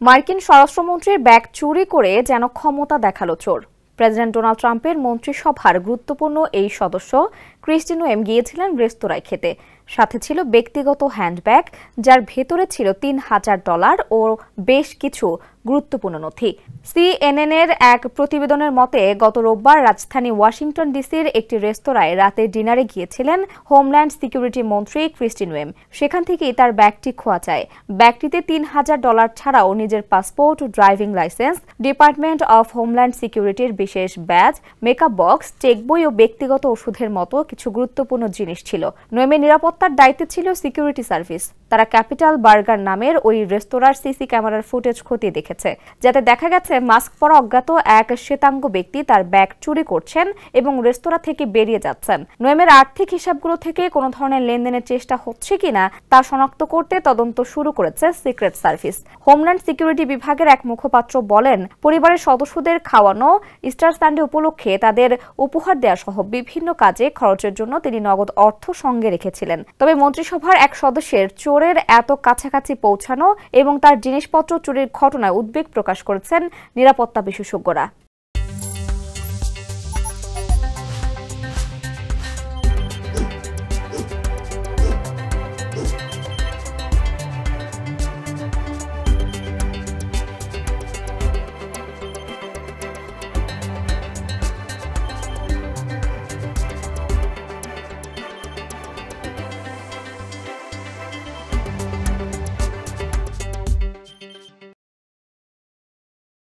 মার্কিন স্বরাষ্ট্রমন্ত্রীর ব্যাগ চুরি করে যেন ক্ষমতা দেখালো চোর। প্রেসিডেন্ট ডোনাল্ড ট্রাম্পের মন্ত্রিসভার গুরুত্বপূর্ণ এই সদস্য ক্রিস্টিন ওয়েম গিয়েছিলেন রেস্তোরাঁয় খেতে। সাথে ছিল ব্যক্তিগত হ্যান্ডব্যাগ, যার ভেতরে ছিল $৩,০০০ ও বেশ কিছু গুরুত্বপূর্ণ নথি। সিএনএন-এর এক প্রতিবেদনের মতে, গত রোববার রাজধানী ওয়াশিংটন ডিসির একটি রেস্তোরাঁয় রাতে ডিনারে গিয়েছিলেন হোমল্যান্ড সিকিউরিটি মন্ত্রী ক্রিস্টিন ওয়েম। সেখান থেকেই তার ব্যাগটি খোয়া যায়। ব্যাগটিতে $৩,০০০ ছাড়াও নিজের passport, driving licence, department of homeland সিকিউরিটির বিশেষ ব্যাজ, মেকআপ বক্স, চেকবই ও ব্যক্তিগত ওষুধের মতো কিছু গুরুত্বপূর্ণ জিনিস ছিল। নোয়েমের নিরাপত্তার দায়িত্বে ছিল সিকিউরিটি সার্ভিস। তারা ক্যাপিটাল বার্গার নামের ওই রেস্তোরাঁর সিসি ক্যামেরার ফুটেজ খতিয়ে দেখেছে, যাতে দেখা গেছে মাস্ক পরা অজ্ঞাত এক শ্বেতাঙ্গ ব্যক্তি তার ব্যাগ চুরি করছেন এবং রেস্তোরাঁ থেকে বেরিয়ে যাচ্ছেন। নোয়েমের আর্থিক হিসাবগুলো থেকে কোনো ধরনের লেনদেনের চেষ্টা হচ্ছে কিনা তা শনাক্ত করতে তদন্ত শুরু করেছে সিক্রেট সার্ভিস। হোমল্যান্ড সিকিউরিটি বিভাগের এক মুখপাত্র বলেন, পরিবারের সদস্যদের খাওয়ানো, ইস্টার সানডে উপলক্ষে তাদের উপহার দেওয়া সহ বিভিন্ন কাজে খরচের জন্য তিনি নগদ অর্থ সঙ্গে রেখেছিলেন। তবে মন্ত্রিসভার এক সদস্যের চোরের এত কাছাকাছি পৌঁছানো এবং তার জিনিসপত্র চুরির ঘটনায় উদ্বেগ প্রকাশ করেছেন নিরাপত্তা বিশেষজ্ঞরা।